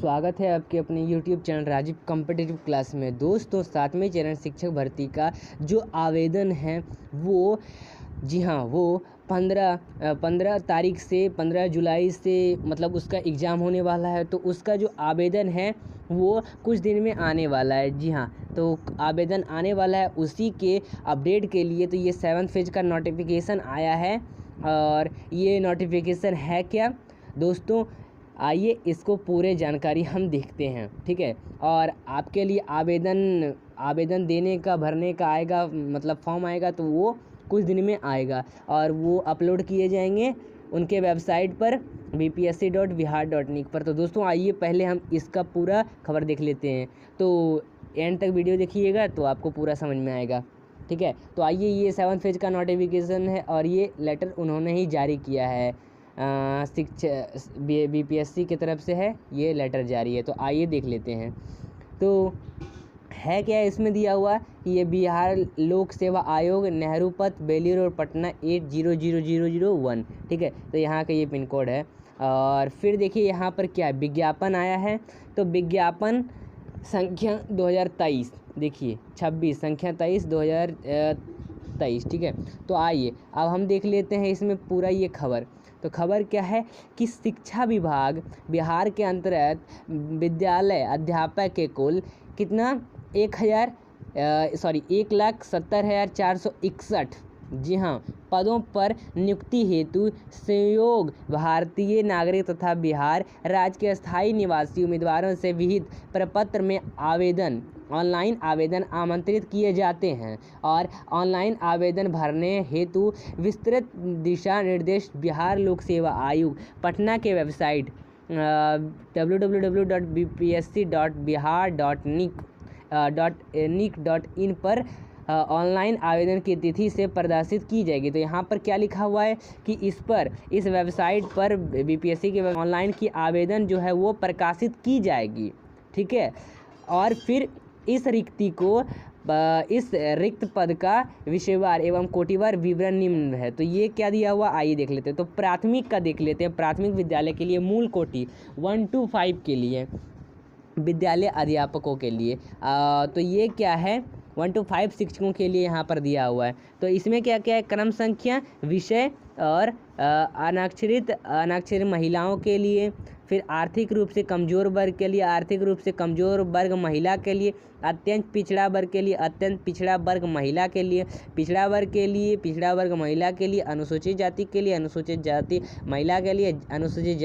स्वागत है आपके अपने YouTube channel Rajiv competitive class में। दोस्तों, 7वें चरण शिक्षक भर्ती का जो आवेदन है वो जी हाँ वो 15 तारीख से 15 जुलाई से मतलब उसका एग्ज़ाम होने वाला है। तो उसका जो आवेदन है वो कुछ दिन में आने वाला है। जी हाँ, तो आवेदन आने वाला है, उसी के अपडेट के लिए तो ये 7th फेज का नोटिफिकेशन आया है। और ये नोटिफिकेशन है क्या दोस्तों, आइए इसको पूरे जानकारी हम देखते हैं, ठीक है। और आपके लिए आवेदन देने का भरने का आएगा, मतलब फॉर्म आएगा तो वो कुछ दिन में आएगा और वो अपलोड किए जाएंगे उनके वेबसाइट पर bpsc.bihar.nic पर। तो दोस्तों आइए पहले हम इसका पूरा खबर देख लेते हैं, तो एंड तक वीडियो देखिएगा तो आपको पूरा समझ में आएगा, ठीक है। तो आइए, ये 7th फेज का नोटिफिकेशन है और ये लेटर उन्होंने ही जारी किया है, शिक्षा बीपीएससी की तरफ से है, ये लेटर जारी है। तो आइए देख लेते हैं। तो है क्या इसमें दिया हुआ कि ये बिहार लोक सेवा आयोग, नेहरू पथ, बेली रोड, पटना 800001, ठीक है। तो यहाँ का ये पिन कोड है। और फिर देखिए यहाँ पर क्या विज्ञापन आया है, तो विज्ञापन संख्या 2023, देखिए 26 संख्या 23 2023, ठीक है। तो आइए अब हम देख लेते हैं इसमें पूरा ये खबर। तो खबर क्या है कि शिक्षा विभाग बिहार के अंतर्गत विद्यालय अध्यापक के कुल कितना 1,70,461, जी हाँ, पदों पर नियुक्ति हेतु संयोग भारतीय नागरिक तथा बिहार राज्य के स्थायी निवासी उम्मीदवारों से विहित प्रपत्र में ऑनलाइन आवेदन आमंत्रित किए जाते हैं। और ऑनलाइन आवेदन भरने हेतु विस्तृत दिशा निर्देश बिहार लोक सेवा आयोग पटना के वेबसाइट www.bpsc.bihar.nic.in पर ऑनलाइन आवेदन की तिथि से प्रदर्शित की जाएगी। तो यहाँ पर क्या लिखा हुआ है कि इस वेबसाइट पर बीपीएससी के ऑनलाइन की आवेदन जो है वो प्रकाशित की जाएगी, ठीक है। और फिर इस रिक्त पद का विषयवार एवं कोटिवार विवरण निम्न है। तो ये क्या दिया हुआ, आइए देख लेते हैं। तो प्राथमिक का देख लेते हैं। प्राथमिक विद्यालय के लिए मूल कोटि 1 to 5 के लिए, विद्यालय अध्यापकों के लिए तो ये क्या है 1 to 5 शिक्षकों के लिए यहाँ पर दिया हुआ है। तो इसमें क्या क्या है, क्रम संख्या, विषय और अनक्षरित महिलाओं के लिए, फिर आर्थिक रूप से कमज़ोर वर्ग के लिए, आर्थिक रूप से कमज़ोर वर्ग महिला के लिए, अत्यंत पिछड़ा वर्ग के लिए, अत्यंत पिछड़ा वर्ग महिला के लिए, पिछड़ा वर्ग के लिए, पिछड़ा वर्ग महिला के लिए, अनुसूचित जाति के लिए, अनुसूचित जाति महिला के लिए, अनुसूचित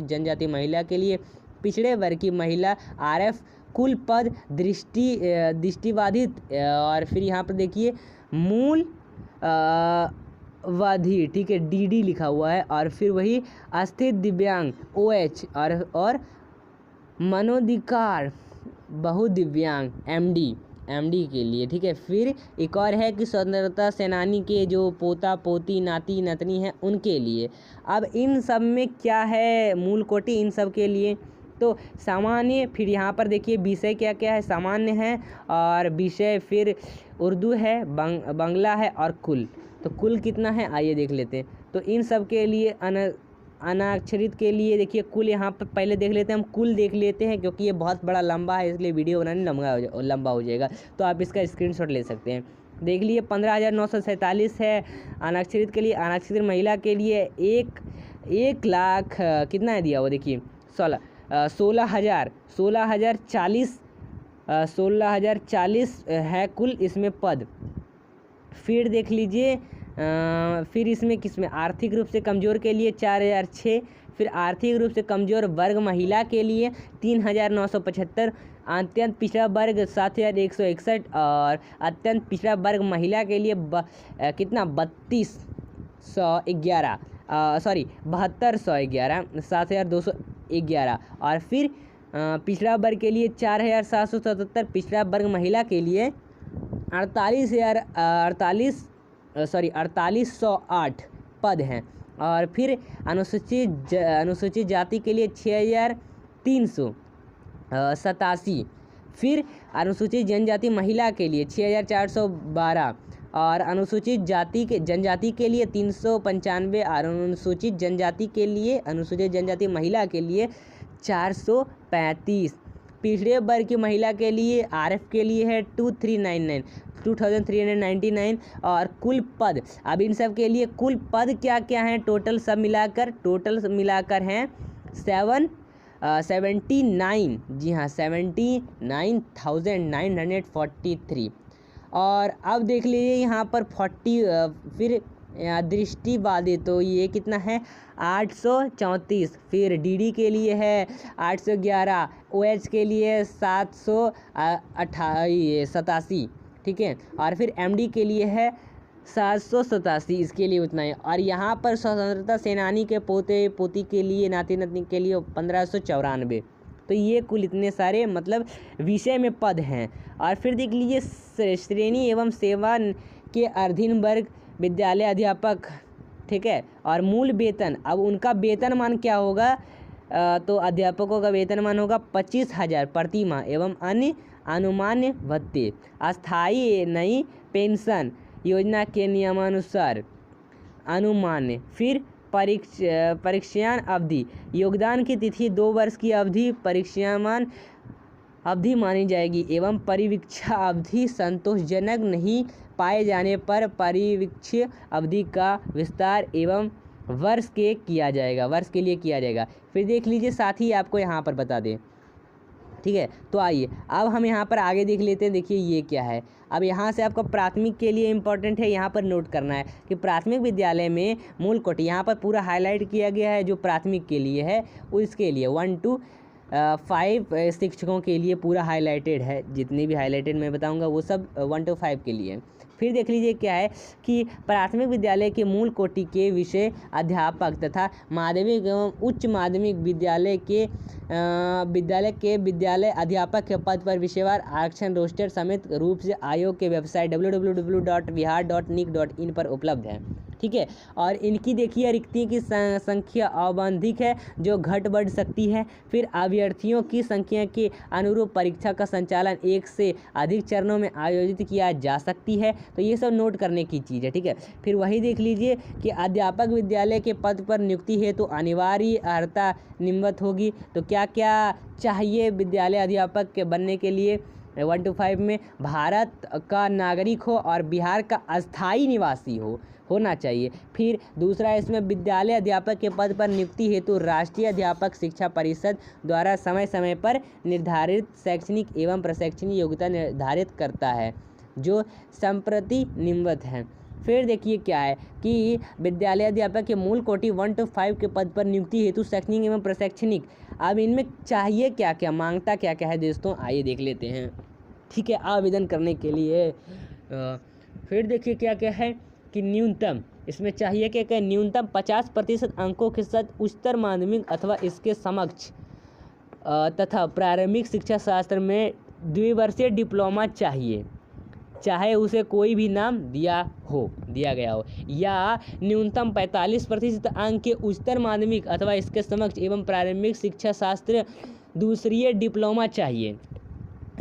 जनजाति महिला के लिए, पिछड़े वर्ग की महिला, आरएफ, कुल पद दृष्टिबाधित, और फिर यहाँ पर देखिए मूल वाधी, ठीक है, डीडी लिखा हुआ है। और फिर वही अस्थिर दिव्यांग ओएच और मनोधिकार बहुदिव्यांग एमडी के लिए, ठीक है। फिर एक और है कि स्वतंत्रता सेनानी के जो पोता पोती नाती नतनी हैं उनके लिए। अब इन सब में क्या है, मूल कोटि इन सब के लिए तो सामान्य, फिर यहाँ पर देखिए विषय क्या क्या है, सामान्य है और विषय, फिर उर्दू है, बांग्ला है और कुल। तो कुल कितना है आइए देख लेते हैं। तो इन सब के लिए अनाक्षरित के लिए देखिए कुल, यहाँ पर पहले देख लेते हैं हम, कुल देख लेते हैं क्योंकि ये बहुत बड़ा लंबा है, इसलिए वीडियो बनाने लंबा हो जाएगा। तो आप इसका स्क्रीनशॉट ले सकते हैं। देख लिए 15,947 है अनाक्षरित के लिए। अनाक्षरित महिला के लिए 1 लाख कितना है दिया हुआ, देखिए 16,040 है कुल इसमें पद। फिर देख लीजिए फिर इसमें किसमें, आर्थिक रूप से कमज़ोर के लिए 4,006, फिर आर्थिक रूप से कमज़ोर वर्ग महिला के लिए 3,975, अत्यंत पिछड़ा वर्ग 7,161 और अत्यंत पिछड़ा वर्ग महिला के लिए कितना 7211 7211 7,211। और फिर पिछड़ा वर्ग के लिए 4,777, पिछड़ा वर्ग महिला के लिए 4808 पद हैं। और फिर अनुसूचित जाति के लिए 6,387, फिर अनुसूचित जनजाति महिला के लिए 6,412 और अनुसूचित जनजाति के लिए 395 और अनुसूचित जनजाति महिला के लिए 435। पिछड़े वर्ग की महिला के लिए आरएफ के लिए है 2399 और कुल पद, अब इन सब के लिए कुल पद क्या क्या हैं, टोटल मिलाकर हैं 79, जी हाँ 79,943। और अब देख लीजिए यहाँ पर 40 फिर दृष्टिबाधित तो ये कितना है 834। फिर डीडी के लिए है 811, ओएच के लिए 787, ठीक है। और फिर एमडी के लिए है 787, इसके लिए उतना ही। और यहाँ पर स्वतंत्रता सेनानी के पोते पोती के लिए नाती नातनी के लिए 1594। तो ये कुल इतने सारे मतलब विषय में पद हैं। और फिर देख लीजिए श्रेणी एवं सेवा के अधीन वर्ग विद्यालय अध्यापक, ठीक है। और मूल वेतन, अब उनका वेतनमान क्या होगा, तो अध्यापकों का वेतनमान होगा 25,000 प्रति माह एवं अन्य अनुमान्य भत्ते अस्थायी नई पेंशन योजना के नियमानुसार अनुमान्य। फिर परीक्षान अवधि, योगदान की तिथि 2 वर्ष की अवधि परीक्षामान अवधि मानी जाएगी एवं परिवीक्षा अवधि संतोषजनक नहीं पाए जाने पर परिवीक्षा अवधि का विस्तार एवं वर्ष के लिए किया जाएगा। फिर देख लीजिए, साथ ही आपको यहाँ पर बता दें, ठीक है। तो आइए अब हम यहाँ पर आगे देख लेते हैं। देखिए ये क्या है, अब यहाँ से आपको प्राथमिक के लिए इम्पोर्टेंट है, यहाँ पर नोट करना है कि प्राथमिक विद्यालय में मूल कोटि यहाँ पर पूरा हाईलाइट किया गया है। जो प्राथमिक के लिए है उसके लिए 1 to 5 शिक्षकों के लिए पूरा हाईलाइटेड है। जितने भी हाईलाइटेड मैं बताऊँगा वो सब 1 to 5 के लिए। फिर देख लीजिए क्या है कि प्राथमिक विद्यालय के मूल कोटि के विषय अध्यापक तथा माध्यमिक एवं उच्च माध्यमिक विद्यालय के विद्यालय अध्यापक के पद पर विषयवार आरक्षण रोस्टर समेत रूप से आयोग के वेबसाइट www.bihar.nic.in पर उपलब्ध है, ठीक है। और इनकी देखिए रिक्ति की संख्या औबंधिक है जो घट बढ़ सकती है। फिर अभ्यर्थियों की संख्या के अनुरूप परीक्षा का संचालन 1 से अधिक चरणों में आयोजित किया जा सकती है। तो ये सब नोट करने की चीज़ है, ठीक है। फिर वही देख लीजिए कि अध्यापक विद्यालय के पद पर नियुक्ति है तो अनिवार्य अर्हता निम्नवत होगी। तो क्या क्या चाहिए विद्यालय अध्यापक के बनने के लिए 1 to 5 में, भारत का नागरिक हो और बिहार का अस्थायी निवासी होना चाहिए। फिर दूसरा इसमें विद्यालय अध्यापक के पद पर नियुक्ति हेतु राष्ट्रीय अध्यापक शिक्षा परिषद द्वारा समय समय पर निर्धारित शैक्षणिक एवं प्रशैक्षणिक योग्यता निर्धारित करता है जो संप्रति निम्नवत है। फिर देखिए क्या है कि विद्यालय अध्यापक के मूल कोटि 1 to 5 के पद पर नियुक्ति हेतु शैक्षणिक एवं प्रशैक्षणिक, अब इनमें चाहिए क्या क्या, मांगता क्या क्या है दोस्तों, आइए देख लेते हैं, ठीक है। आवेदन करने के लिए फिर देखिए क्या क्या है कि न्यूनतम इसमें चाहिए क्या न्यूनतम 50% अंकों के साथ उच्चतर माध्यमिक अथवा इसके समक्ष तथा प्रारंभिक शिक्षा शास्त्र में द्विवर्षीय डिप्लोमा चाहिए, चाहे उसे कोई भी नाम दिया गया हो, या न्यूनतम 45% अंक के उच्चतर माध्यमिक अथवा इसके समक्ष एवं प्रारंभिक शिक्षा शास्त्र दूसरी डिप्लोमा चाहिए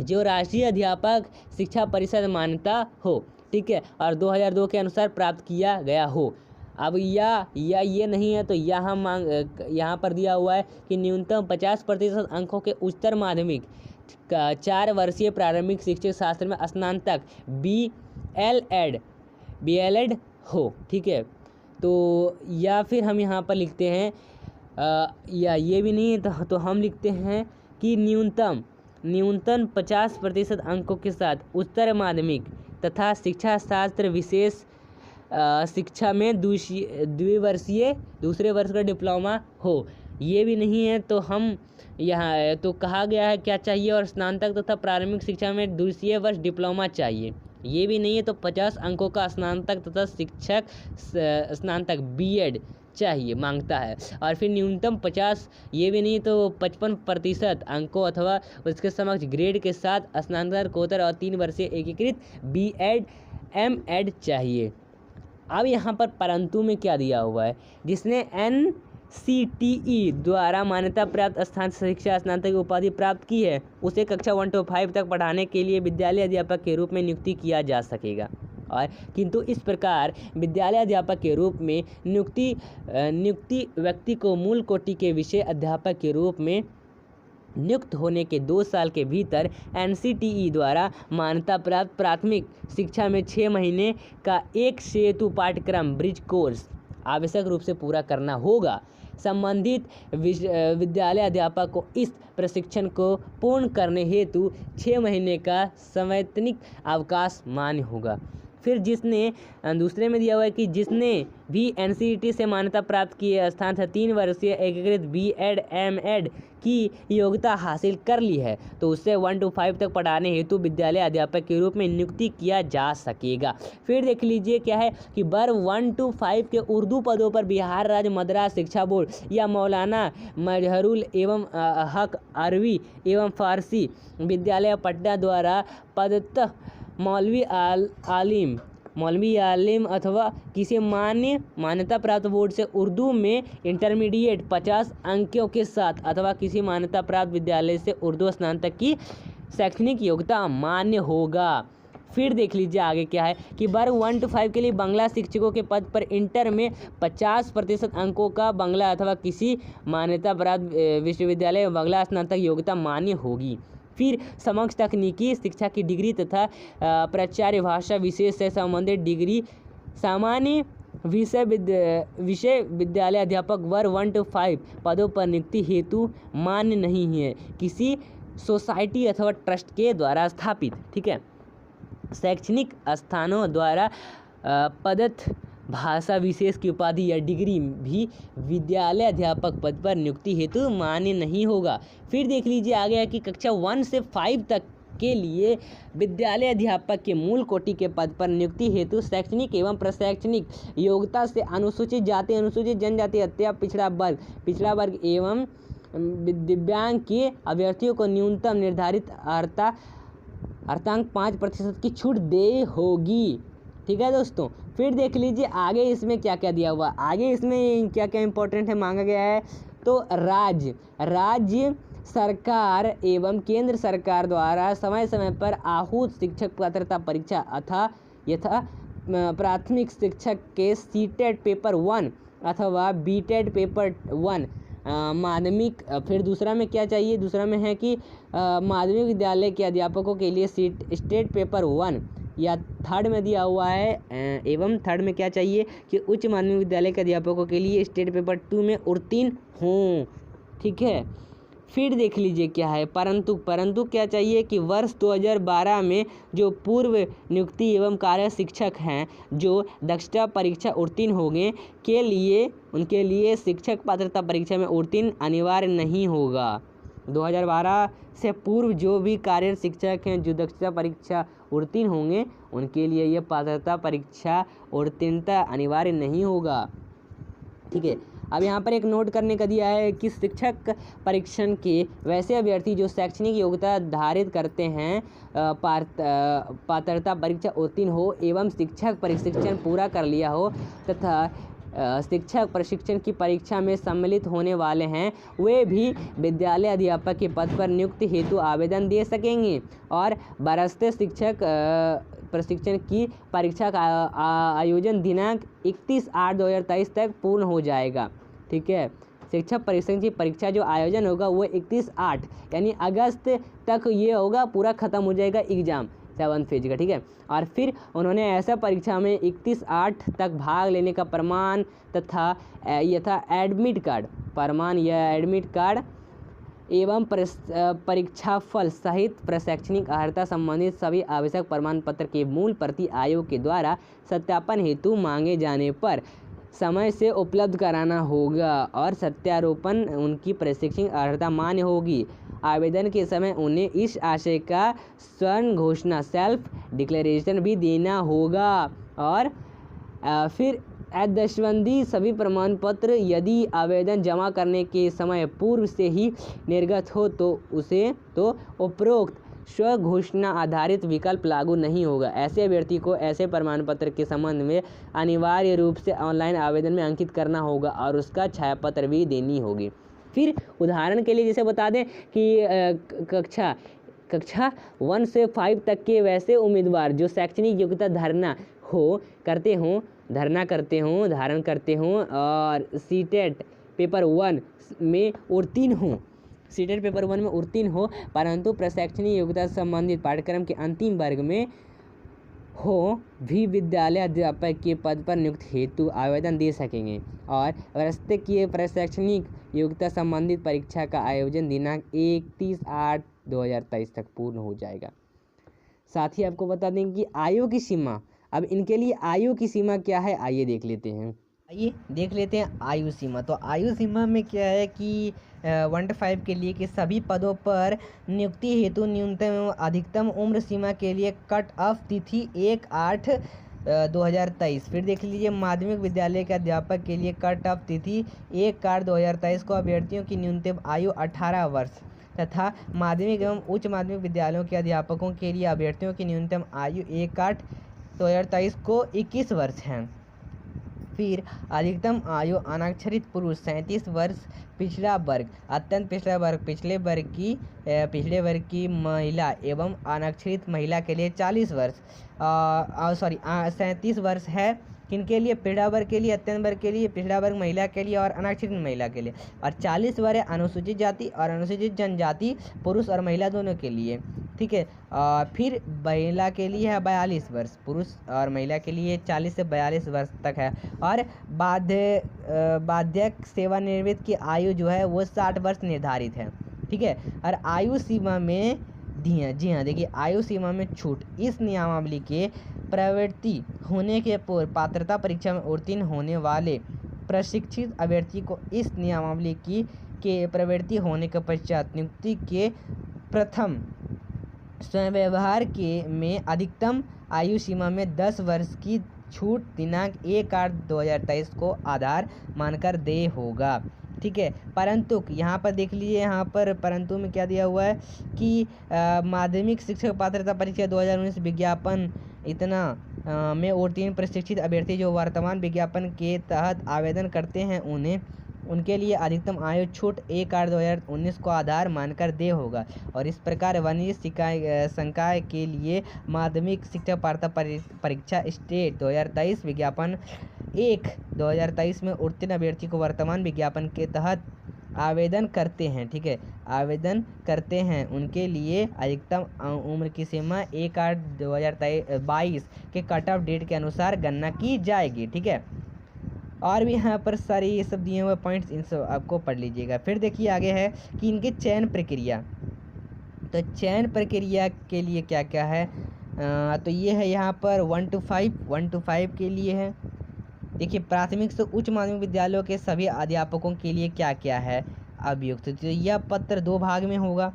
जो राष्ट्रीय अध्यापक शिक्षा परिषद मान्यता हो, ठीक है, और 2002 के अनुसार प्राप्त किया गया हो। अब या ये नहीं है तो यहाँ पर दिया हुआ है कि न्यूनतम 50% अंकों के उच्चतर माध्यमिक 4 वर्षीय प्रारंभिक शिक्षा शास्त्र में स्नातक BLEd हो, ठीक है। तो या फिर हम यहाँ पर लिखते हैं या ये भी नहीं है तो हम लिखते हैं कि न्यूनतम 50% अंकों के साथ उच्चतर माध्यमिक तथा शिक्षा शास्त्र विशेष शिक्षा में द्विवर्षीय दूसरे वर्ष का डिप्लोमा हो। ये भी नहीं है तो हम यहाँ तो कहा गया है क्या चाहिए, और स्नातक तथा प्रारंभिक शिक्षा में द्वितीय वर्ष डिप्लोमा चाहिए। ये भी नहीं है तो 50 अंकों का स्नातक तथा शिक्षक स्नातक BEd चाहिए मांगता है। और फिर न्यूनतम 50, ये भी नहीं तो 55% अंकों अथवा उसके समक्ष ग्रेड के साथ स्नातकोत्तर और 3 वर्षीय एकीकृत BEd MEd चाहिए। अब यहाँ पर परंतु में क्या दिया हुआ है, जिसने NCTE द्वारा मान्यता प्राप्त स्थान शिक्षा स्नातक उपाधि प्राप्त की है उसे कक्षा 1 to 5 तक पढ़ाने के लिए विद्यालय अध्यापक के रूप में नियुक्ति किया जा सकेगा। और किंतु इस प्रकार विद्यालय अध्यापक के रूप में नियुक्ति व्यक्ति को मूल कोटि के विषय अध्यापक के रूप में नियुक्त होने के 2 साल के भीतर NCTE द्वारा मान्यता प्राप्त प्राथमिक शिक्षा में 6 महीने का एक सेतु पाठ्यक्रम ब्रिज कोर्स आवश्यक रूप से पूरा करना होगा। संबंधित विद्यालय अध्यापक को इस प्रशिक्षण को पूर्ण करने हेतु 6 महीने का सवैतनिक अवकाश मान्य होगा। फिर दूसरे में दिया हुआ है कि जिसने भी NCERT से मान्यता प्राप्त किए स्थान 3 वर्षीय एकीकृत B.Ed M.Ed की योग्यता हासिल कर ली है तो उससे 1 to 5 तक पढ़ाने हेतु विद्यालय अध्यापक के रूप में नियुक्ति किया जा सकेगा। फिर देख लीजिए क्या है कि वर्ग 1 to 5 के उर्दू पदों पर बिहार राज्य मद्रास शिक्षा बोर्ड या मौलाना मजहरुल एवं हक अरबी एवं फारसी विद्यालय पटना द्वारा पदतः मौलवी आलिम अथवा किसी मान्यता प्राप्त बोर्ड से उर्दू में इंटरमीडिएट 50 अंकों के साथ अथवा किसी मान्यता प्राप्त विद्यालय से उर्दू स्नातक की शैक्षणिक योग्यता मान्य होगा। फिर देख लीजिए आगे क्या है कि वर्ग 1 to 5 के लिए बांग्ला शिक्षकों के पद पर इंटर में 50% अंकों का बांग्ला अथवा किसी मान्यता प्राप्त विश्वविद्यालय में बांग्ला स्नातक योग्यता मान्य होगी। फिर समक्ष तकनीकी शिक्षा की डिग्री तथा प्राचार्य भाषा विशेष से संबंधित डिग्री सामान्य विषय विद्यालय अध्यापक वर्ग 1 to 5 पदों पर नियुक्ति हेतु मान्य नहीं है किसी सोसाइटी अथवा ट्रस्ट के द्वारा स्थापित। ठीक है, शैक्षणिक स्थानों द्वारा प्रदत्त भाषा विशेष की उपाधि या डिग्री भी विद्यालय अध्यापक पद पर नियुक्ति हेतु मान्य नहीं होगा। फिर देख लीजिए आगे है कि कक्षा 1 से 5 तक के लिए विद्यालय अध्यापक के मूल कोटि के पद पर नियुक्ति हेतु शैक्षणिक एवं प्रशैक्षणिक योग्यता से अनुसूचित जाति अनुसूचित जनजाति अथवा पिछड़ा वर्ग एवं दिव्यांग के अभ्यर्थियों को न्यूनतम निर्धारित अर्हतांक 5% की छूट दे होगी। ठीक है दोस्तों, फिर देख लीजिए आगे इसमें क्या क्या दिया हुआ। आगे इसमें क्या क्या इंपॉर्टेंट है मांगा गया है तो राज्य सरकार एवं केंद्र सरकार द्वारा समय समय पर आहूत शिक्षक पात्रता परीक्षा यथा प्राथमिक शिक्षक के CTET पेपर 1 अथवा BTET पेपर 1 माध्यमिक। फिर दूसरा में क्या चाहिए, दूसरा में है कि माध्यमिक विद्यालय के अध्यापकों के लिए स्टेट पेपर 1 या थर्ड में दिया हुआ है एवं थर्ड में क्या चाहिए कि उच्च माध्यमिक विद्यालय के अध्यापकों के लिए स्टेट पेपर 2 में उत्तीर्ण हों। ठीक है, फिर देख लीजिए क्या है परंतु क्या चाहिए कि वर्ष 2012 में जो पूर्व नियुक्ति एवं कार्य शिक्षक हैं जो दक्षता परीक्षा उत्तीर्ण होंगे उनके लिए शिक्षक पात्रता परीक्षा में उत्तीर्ण अनिवार्य नहीं होगा। 2012 से पूर्व जो भी कार्य शिक्षक हैं जो दक्षता परीक्षा उत्तीर्ण होंगे उनके लिए यह पात्रता परीक्षा उत्तीर्णता अनिवार्य नहीं होगा। ठीक है, अब यहाँ पर एक नोट करने का दिया है कि शिक्षक परीक्षण के वैसे अभ्यर्थी जो शैक्षणिक योग्यता धारित करते हैं पात्रता परीक्षा उत्तीर्ण हो एवं शिक्षक प्रशिक्षण पूरा कर लिया हो तथा शिक्षक प्रशिक्षण की परीक्षा में सम्मिलित होने वाले हैं वे भी विद्यालय अध्यापक के पद पर नियुक्ति हेतु आवेदन दे सकेंगे और बरसते शिक्षक प्रशिक्षण की परीक्षा का आयोजन दिनांक 31/8/2023 तक पूर्ण हो जाएगा। ठीक है, शिक्षक प्रशिक्षण की परीक्षा जो आयोजन होगा वो 31/8 यानी अगस्त तक ये होगा, पूरा खत्म हो जाएगा एग्जाम 7th फेज का। ठीक है, और फिर उन्होंने ऐसा परीक्षा में 31/8 तक भाग लेने का प्रमाण तथा एडमिट कार्ड प्रमाण या एडमिट कार्ड एवं परीक्षा फल सहित प्रशैक्षणिक अर्हता संबंधित सभी आवश्यक प्रमाण पत्र के मूल प्रति आयोग के द्वारा सत्यापन हेतु मांगे जाने पर समय से उपलब्ध कराना होगा और सत्यारोपण उनकी प्रशैक्षणिक अर्हता मान्य होगी। आवेदन के समय उन्हें इस आशय का स्वर्ण घोषणा सेल्फ डिक्लेरेशन भी देना होगा और फिर दशबंदी सभी प्रमाण पत्र यदि आवेदन जमा करने के समय पूर्व से ही निर्गत हो तो उपरोक्त स्व घोषणा आधारित विकल्प लागू नहीं होगा। ऐसे अभ्यर्थी को ऐसे प्रमाण पत्र के संबंध में अनिवार्य रूप से ऑनलाइन आवेदन में अंकित करना होगा और उसका छायापत्र भी देनी होगी। फिर उदाहरण के लिए जैसे बता दें कि कक्षा 1 से 5 तक के वैसे उम्मीदवार जो शैक्षणिक योग्यता धारण करते हों और CTET पेपर 1 में उत्तीर्ण हों सीटेट पेपर 1 में उत्तीर्ण हो परंतु प्रशैक्षणिक योग्यता संबंधित पाठ्यक्रम के अंतिम वर्ग में हो भी विद्यालय अध्यापक के पद पर नियुक्ति हेतु आवेदन दे सकेंगे और प्रशैक्षणिक योग्यता संबंधित परीक्षा का आयोजन दिनांक 31/8/2023 तक पूर्ण हो जाएगा। साथ ही आपको बता दें कि आयु की सीमा, अब इनके लिए आयु की सीमा क्या है आइए देख लेते हैं। आइए देख लेते हैं आयु सीमा। तो आयु सीमा में क्या है कि 1 to 5 के लिए कि सभी पदों पर नियुक्ति हेतु न्यूनतम एवं अधिकतम उम्र सीमा के लिए कट ऑफ तिथि 1/8/2023। फिर देख लीजिए माध्यमिक विद्यालय के अध्यापक के लिए कट ऑफ तिथि 1/8/2023 को अभ्यर्थियों की न्यूनतम आयु 18 वर्ष तथा माध्यमिक एवं उच्च माध्यमिक विद्यालयों के अध्यापकों के लिए अभ्यर्थियों की न्यूनतम आयु 1/8/2023 को 21 वर्ष है। फिर अधिकतम आयु अनक्षरित पुरुष 37 वर्ष, पिछड़ा वर्ग अत्यंत पिछड़ा वर्ग पिछड़े वर्ग की महिला एवं अनक्षरित महिला के लिए 40 वर्ष 37 वर्ष है। किनके लिए? पिछड़ा वर्ग के लिए, अत्यंत वर्ग के लिए, पिछड़ा वर्ग महिला के लिए और अनक्षरित महिला के लिए। और 40 वर्ष है अनुसूचित जाति और अनुसूचित जनजाति पुरुष और महिला दोनों के लिए, ठीक है। फिर महिला के लिए है 42 वर्ष, पुरुष और महिला के लिए 40 से 42 वर्ष तक है। और बाध्यक सेवानिवृत्त की आयु जो है वो 60 वर्ष निर्धारित है, ठीक है। और आयु सीमा में जी हाँ देखिए, आयु सीमा में छूट इस नियमावली के प्रवृत्ति होने के पूर्व पात्रता परीक्षा में उत्तीर्ण होने वाले प्रशिक्षित अभ्यर्थी को इस नियमावली के प्रवृत्ति होने के पश्चात नियुक्ति के प्रथम स्वयं व्यवहार में अधिकतम आयु सीमा में 10 वर्ष की छूट दिनांक 1/8/2023 को आधार मानकर दे होगा, ठीक है। परंतु यहाँ पर देख लीजिए, यहाँ पर परंतु में क्या दिया हुआ है कि माध्यमिक शिक्षक पात्रता परीक्षा 2019 विज्ञापन इतना में उत्तीर्ण प्रशिक्षित अभ्यर्थी जो वर्तमान विज्ञापन के तहत आवेदन करते हैं उनके लिए अधिकतम आयु छूट 1/8/2019 को आधार मानकर दे होगा। और इस प्रकार वाणिज्य संकाय के लिए माध्यमिक शिक्षक पात्रता परीक्षा स्टेट 2023 विज्ञापन 1/2023 में उत्तीर्ण अभ्यर्थी को वर्तमान विज्ञापन के तहत आवेदन करते हैं, ठीक है, आवेदन करते हैं उनके लिए अधिकतम उम्र की सीमा 1/8/2022 के कट ऑफ डेट के अनुसार गणना की जाएगी, ठीक है। और भी यहाँ पर सारे ये सब दिए हुए पॉइंट्स इन सब आपको पढ़ लीजिएगा। फिर देखिए आगे है कि इनके चयन प्रक्रिया, तो चयन प्रक्रिया के लिए क्या क्या है, तो ये है यहाँ पर 1 to 5 के लिए है। देखिए प्राथमिक से उच्च माध्यमिक विद्यालयों के सभी अध्यापकों के लिए क्या क्या है अभियुक्त। तो यह पत्र 2 भाग में होगा,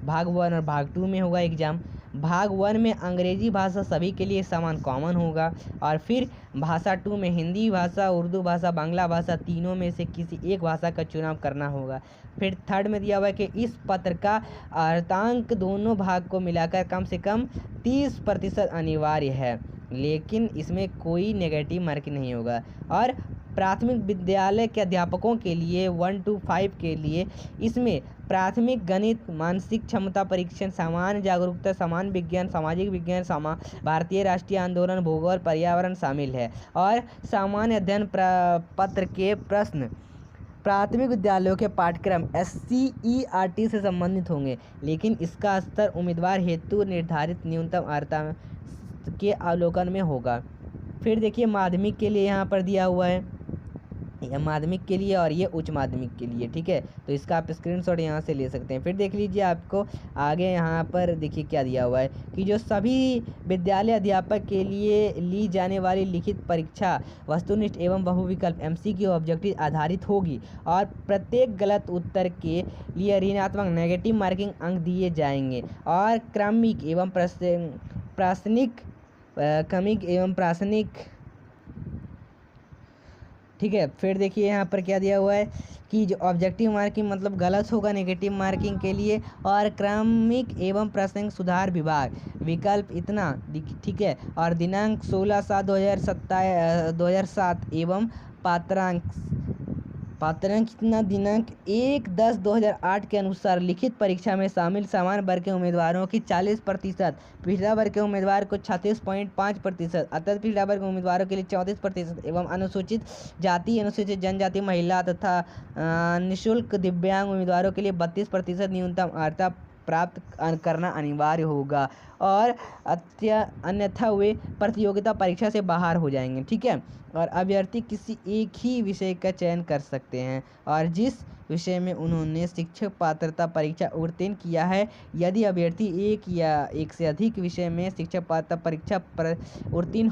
भाग 1 और भाग 2 में होगा एग्जाम। भाग 1 में अंग्रेजी भाषा सभी के लिए समान कॉमन होगा और फिर भाषा 2 में हिंदी भाषा, उर्दू भाषा, बांग्ला भाषा तीनों में से किसी एक भाषा का चुनाव करना होगा। फिर थर्ड में दिया हुआ है कि इस पत्र का अर्धांक दोनों भाग को मिलाकर कम से कम 30% अनिवार्य है, लेकिन इसमें कोई नेगेटिव मार्किंग नहीं होगा। और प्राथमिक विद्यालय के अध्यापकों के लिए 1 to 5 के लिए इसमें प्राथमिक गणित, मानसिक क्षमता परीक्षण, सामान्य जागरूकता, सामान्य विज्ञान, सामाजिक विज्ञान, भारतीय राष्ट्रीय आंदोलन, भूगोल, पर्यावरण शामिल है। और सामान्य अध्ययन पत्र के प्रश्न प्राथमिक विद्यालयों के पाठ्यक्रम SCERT से संबंधित होंगे, लेकिन इसका स्तर उम्मीदवार हेतु निर्धारित न्यूनतम अर्हता के अवलोकन में होगा। फिर देखिए माध्यमिक के लिए यहाँ पर दिया हुआ है, यह माध्यमिक के लिए और ये उच्च माध्यमिक के लिए, ठीक है। तो इसका आप स्क्रीनशॉट यहाँ से ले सकते हैं। फिर देख लीजिए आपको आगे यहाँ पर देखिए क्या दिया हुआ है कि जो सभी विद्यालय अध्यापक के लिए ली जाने वाली लिखित परीक्षा वस्तुनिष्ठ एवं बहुविकल्प MCQ ऑब्जेक्टिव आधारित होगी और प्रत्येक गलत उत्तर के लिए ऋणात्मक नेगेटिव मार्किंग अंक दिए जाएंगे और क्रमिक एवं प्रासनिक, ठीक है। फिर देखिए यहाँ पर क्या दिया हुआ है कि जो ऑब्जेक्टिव मार्किंग मतलब गलत होगा नेगेटिव मार्किंग के लिए, और क्रमिक एवं प्रासंगिक सुधार विभाग विकल्प इतना, ठीक है। और दिनांक 16/7/2007 एवं पात्रांक पात्रता कितना दिनांक 1/10/2008 के अनुसार लिखित परीक्षा में शामिल समान वर्ग के उम्मीदवारों की 40%, पिछड़ा वर्ग के उम्मीदवार को 36.5%, अत्यंत पिछड़ा वर्ग के उम्मीदवारों के लिए 34% एवं अनुसूचित जाति, अनुसूचित जनजाति, महिला तथा निःशुल्क दिव्यांग उम्मीदवारों के लिए 32% न्यूनतम अर्हता प्राप्त करना अनिवार्य होगा और अन्यथा वे प्रतियोगिता परीक्षा से बाहर हो जाएंगे। ठीक है, और अभ्यर्थी किसी एक ही विषय का चयन कर सकते हैं और जिस विषय में उन्होंने शिक्षक पात्रता परीक्षा उत्तीर्ण किया है। यदि अभ्यर्थी एक या एक से अधिक विषय में शिक्षक पात्रता परीक्षा पर उत्तीर्ण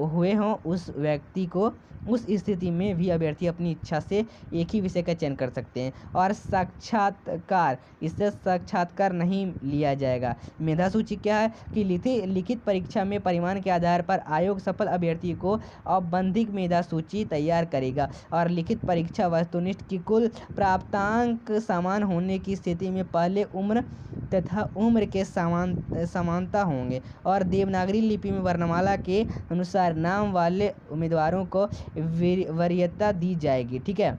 हुए हों, उस व्यक्ति को उस स्थिति में भी अभ्यर्थी अपनी इच्छा से एक ही विषय का चयन कर सकते हैं और साक्षात्कार, इससे साक्षात्कार नहीं लिया जाएगा। मेधा सूची क्या है कि लिखित परीक्षा में परिणाम के आधार पर आयोग सफल अभ्यर्थी को औपबंधिक मेधा सूची तैयार करेगा और लिखित परीक्षा वस्तुनिष्ठ की कुल प्राप्तांक समान होने की स्थिति में पहले उम्र तथा उम्र के समानता होंगे और देवनागरी लिपि में वर्णमाला के अनुसार नाम वाले उम्मीदवारों को वरीयता दी जाएगी। ठीक है,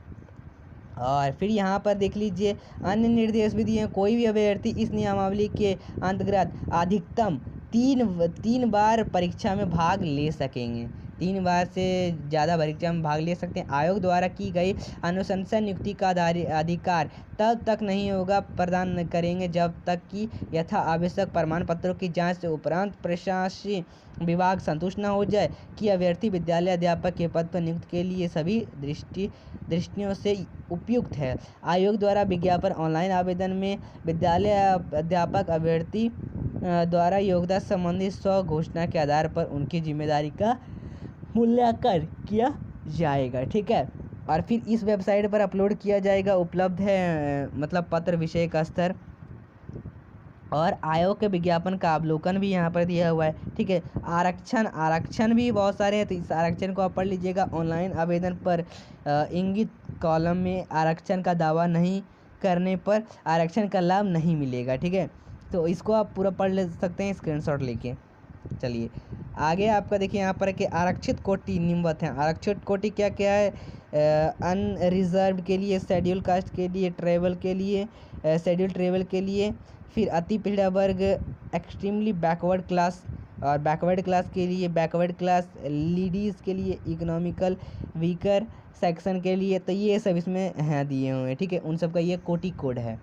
और फिर यहाँ पर देख लीजिए अन्य निर्देश भी दिए हैं। कोई भी अभ्यर्थी इस नियमावली के अंतर्गत अधिकतम तीन बार परीक्षा में भाग ले सकेंगे। 3 बार से ज़्यादा परीक्षा में भाग ले सकते हैं। आयोग द्वारा की गई अनुशंसा नियुक्ति का अधिकार तब तक नहीं होगा प्रदान करेंगे जब तक कि यथा आवश्यक प्रमाण पत्रों की जांच से उपरांत प्रशासनिक विभाग संतुष्ट न हो जाए कि अभ्यर्थी विद्यालय अध्यापक के पद पर नियुक्त के लिए सभी दृष्टियों से उपयुक्त है। आयोग द्वारा विज्ञापन ऑनलाइन आवेदन में विद्यालय अध्यापक अभ्यर्थी द्वारा योग्यता संबंधी स्व घोषणा के आधार पर उनकी जिम्मेदारी का मूल्यांकन किया जाएगा। ठीक है, और फिर इस वेबसाइट पर अपलोड किया जाएगा, उपलब्ध है मतलब पत्र विषय का स्तर और आयोग के विज्ञापन का अवलोकन भी यहाँ पर दिया हुआ है। ठीक है, आरक्षण भी बहुत सारे हैं, तो इस आरक्षण को आप पढ़ लीजिएगा। ऑनलाइन आवेदन पर इंगित कॉलम में आरक्षण का दावा नहीं करने पर आरक्षण का लाभ नहीं मिलेगा। ठीक है, तो इसको आप पूरा पढ़ ले सकते हैं स्क्रीनशॉट लेके। चलिए आगे आपका देखिए यहाँ पर कि आरक्षित कोटि निम्नवत हैं। आरक्षित कोटि क्या क्या है? अनरिजर्व के लिए, शेड्यूल कास्ट के लिए, ट्रेवल के लिए, शेड्यूल ट्रेवल के लिए, फिर अति पिछड़ा वर्ग एक्सट्रीमली बैकवर्ड क्लास, और बैकवर्ड क्लास के लिए बैकवर्ड क्लास, लेडीज़ के लिए इकोनॉमिकल वीकर सेक्शन के लिए। तो ये सब इसमें हैं दिए हुए हैं। ठीक है, उन सब का ये कोटि कोड है,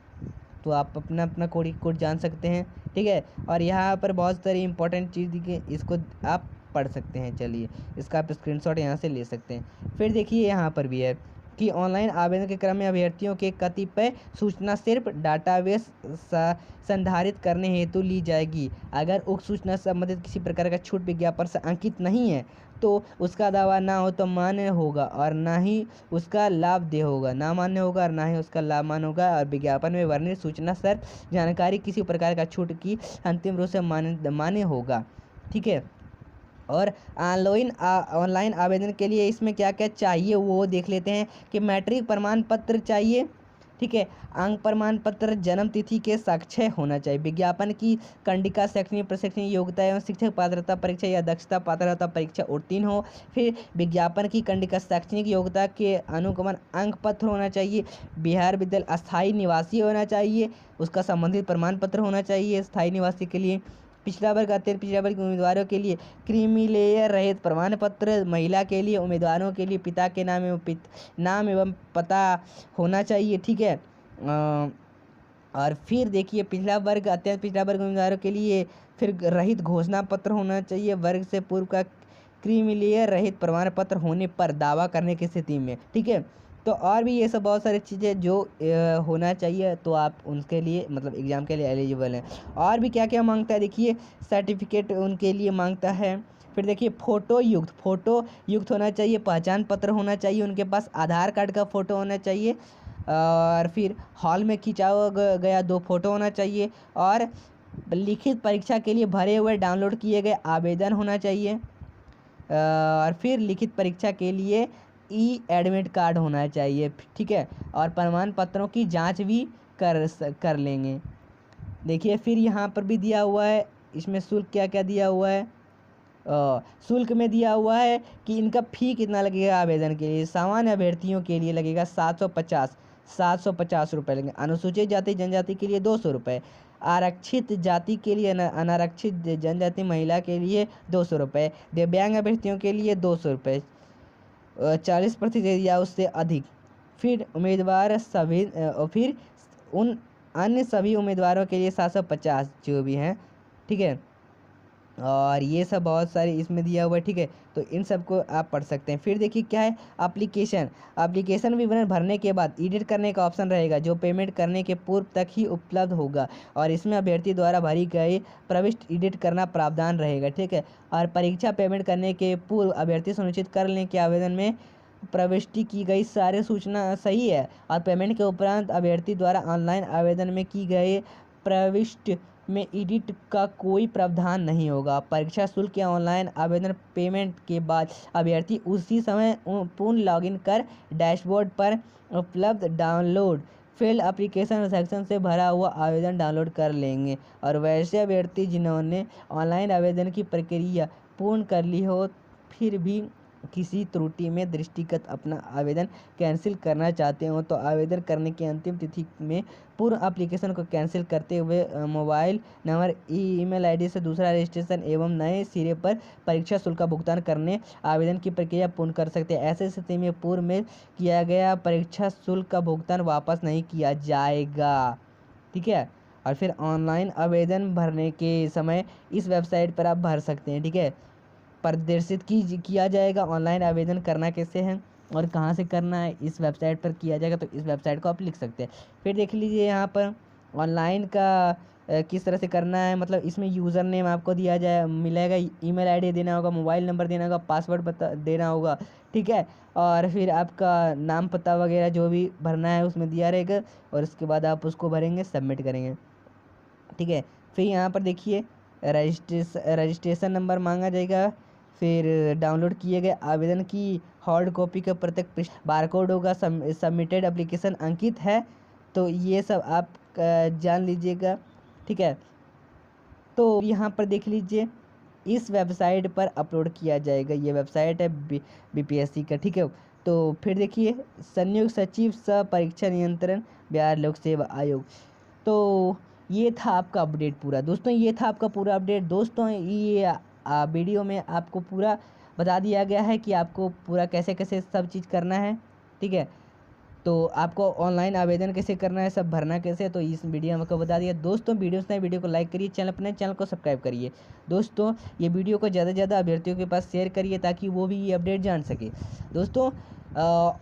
तो आप अपना अपना कोटि कोड जान सकते हैं। ठीक है, और यहाँ पर बहुत सारी इंपॉर्टेंट चीज़ दी गई, इसको आप पढ़ सकते हैं। चलिए इसका आप स्क्रीनशॉट यहाँ से ले सकते हैं। फिर देखिए यहाँ पर भी है कि ऑनलाइन आवेदन के क्रम में अभ्यर्थियों के कतिपय सूचना सिर्फ डाटाबेस संधारित करने हेतु ली जाएगी। अगर उक्त सूचना संबंधित किसी प्रकार का छूट विज्ञापन से अंकित नहीं है तो उसका दावा ना हो तो मान्य होगा और ना ही उसका लाभ देय होगा, ना मान्य होगा और ना ही उसका लाभ मान्य होगा। और विज्ञापन में वर्णित सूचना शर्त जानकारी किसी प्रकार का छूट की अंतिम रूप से मान्य होगा। ठीक है, और ऑनलाइन आवेदन के लिए इसमें क्या क्या चाहिए वो देख लेते हैं कि मैट्रिक प्रमाण पत्र चाहिए। ठीक है, अंक प्रमाण पत्र, जन्म तिथि के साक्ष्य होना चाहिए। विज्ञापन की कंडिका शैक्षणिक प्रशिक्षण योग्यता एवं शिक्षक पात्रता परीक्षा या दक्षता पात्रता परीक्षा उत्तीर्ण हो। फिर विज्ञापन की कंडिका शैक्षणिक योग्यता के अनुगमन अंक पत्र होना चाहिए। बिहार विद्यालय अस्थायी निवासी होना चाहिए, उसका संबंधित प्रमाण पत्र होना चाहिए स्थायी निवासी के लिए। पिछड़ा वर्ग अत्यंत पिछड़ा वर्ग के उम्मीदवारों के लिए क्रीमी लेयर रहित प्रमाण पत्र, महिला के लिए उम्मीदवारों के लिए पिता के नाम एवं पता होना चाहिए। ठीक है, और फिर देखिए पिछड़ा वर्ग अत्यंत पिछड़ा वर्ग उम्मीदवारों के लिए फिर रहित घोषणा पत्र होना चाहिए। वर्ग से पूर्व का क्रीमी लेयर रहित प्रमाण पत्र होने पर दावा करने की स्थिति में। ठीक है, तो और भी ये सब बहुत सारी चीज़ें जो होना चाहिए, तो आप उनके लिए मतलब एग्ज़ाम के लिए एलिजिबल हैं। और भी क्या क्या मांगता है देखिए, सर्टिफिकेट उनके लिए मांगता है। फिर देखिए फ़ोटो युक्त होना चाहिए, पहचान पत्र होना चाहिए, उनके पास आधार कार्ड का फ़ोटो होना चाहिए, और फिर हॉल में खिंचा गया 2 फ़ोटो होना चाहिए, और लिखित परीक्षा के लिए भरे हुए डाउनलोड किए गए आवेदन होना चाहिए, और फिर लिखित परीक्षा के लिए एडमिट कार्ड होना चाहिए। ठीक है, और प्रमाण पत्रों की जांच भी कर लेंगे। देखिए फिर यहाँ पर भी दिया हुआ है, इसमें शुल्क क्या क्या दिया हुआ है। शुल्क में दिया हुआ है कि इनका फ़ी कितना लगेगा आवेदन के लिए। सामान्य अभ्यर्थियों के लिए लगेगा 750 रुपये लगेंगे। अनुसूचित जाति जनजाति के लिए 200 रुपये। आरक्षित जाति के लिए अनारक्षित जनजाति महिला के लिए 200 रुपये। दिव्यांग अभ्यर्थियों के लिए 200 रुपये 40% या उससे अधिक। फिर उम्मीदवार सभी फिर उन अन्य सभी उम्मीदवारों के लिए 750 जो भी हैं, ठीक है। और ये सब बहुत सारे इसमें दिया हुआ है, ठीक है। तो इन सब को आप पढ़ सकते हैं। फिर देखिए क्या है, एप्लीकेशन विवरण भरने के बाद एडिट करने का ऑप्शन रहेगा जो पेमेंट करने के पूर्व तक ही उपलब्ध होगा और इसमें अभ्यर्थी द्वारा भरी गई प्रविष्टि एडिट करना प्रावधान रहेगा, ठीक है। और परीक्षा पेमेंट करने के पूर्व अभ्यर्थी सुनिश्चित कर लें कि आवेदन में प्रविष्टि की गई सारी सूचना सही है और पेमेंट के उपरांत अभ्यर्थी द्वारा ऑनलाइन आवेदन में की गई प्रविष्टि में एडिट का कोई प्रावधान नहीं होगा। परीक्षा शुल्क या ऑनलाइन आवेदन पेमेंट के बाद अभ्यर्थी उसी समय पुनः लॉगिन कर डैशबोर्ड पर उपलब्ध डाउनलोड फिल एप्लीकेशन सेक्शन से भरा हुआ आवेदन डाउनलोड कर लेंगे। और वैसे अभ्यर्थी जिन्होंने ऑनलाइन आवेदन की प्रक्रिया पूर्ण कर ली हो फिर भी किसी त्रुटि में दृष्टिगत अपना आवेदन कैंसिल करना चाहते हो तो आवेदन करने की अंतिम तिथि में पूर्ण एप्लीकेशन को कैंसिल करते हुए मोबाइल नंबर ईमेल आईडी से दूसरा रजिस्ट्रेशन एवं नए सिरे पर परीक्षा शुल्क का भुगतान करने आवेदन की प्रक्रिया पूर्ण कर सकते हैं। ऐसे स्थिति में पूर्व में किया गया परीक्षा शुल्क का भुगतान वापस नहीं किया जाएगा, ठीक है। और फिर ऑनलाइन आवेदन भरने के समय इस वेबसाइट पर आप भर सकते हैं, ठीक है। प्रदर्शित किया जाएगा ऑनलाइन आवेदन करना कैसे है और कहाँ से करना है, इस वेबसाइट पर किया जाएगा। तो इस वेबसाइट को आप लिख सकते हैं। फिर देख लीजिए यहाँ पर ऑनलाइन का किस तरह से करना है, मतलब इसमें यूज़र नेम आपको दिया जाए मिलेगा, ईमेल आईडी देना होगा, मोबाइल नंबर देना होगा, पासवर्ड देना होगा, ठीक है। और फिर आपका नाम पता वगैरह जो भी भरना है उसमें दिया रहेगा और उसके बाद आप उसको भरेंगे, सबमिट करेंगे, ठीक है। फिर यहाँ पर देखिए रजिस्ट्रेशन नंबर मांगा जाएगा। फिर डाउनलोड किए गए आवेदन की हार्ड कॉपी का प्रत्येक बारकोड होगा, सबमिटेड एप्लीकेशन अंकित है। तो ये सब आप जान लीजिएगा, ठीक है। तो यहाँ पर देख लीजिए इस वेबसाइट पर अपलोड किया जाएगा। ये वेबसाइट है बीपीएससी का, ठीक है। तो फिर देखिए संयुक्त सचिव सह परीक्षा नियंत्रण बिहार लोक सेवा आयोग। तो ये था आपका अपडेट पूरा दोस्तों, ये था आपका पूरा अपडेट दोस्तों। ये वीडियो में आपको पूरा बता दिया गया है कि आपको पूरा कैसे कैसे सब चीज़ करना है, ठीक है। तो आपको ऑनलाइन आवेदन कैसे करना है, सब भरना कैसे, तो इस वीडियो में आपको बता दिया दोस्तों। वीडियो को लाइक करिए, अपने चैनल को सब्सक्राइब करिए दोस्तों। ये वीडियो को ज़्यादा से ज़्यादा अभ्यर्थियों के पास शेयर करिए ताकि वो भी ये अपडेट जान सके दोस्तों।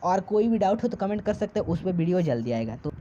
और कोई भी डाउट हो तो कमेंट कर सकते हैं, उस पर वीडियो जल्दी आएगा। तो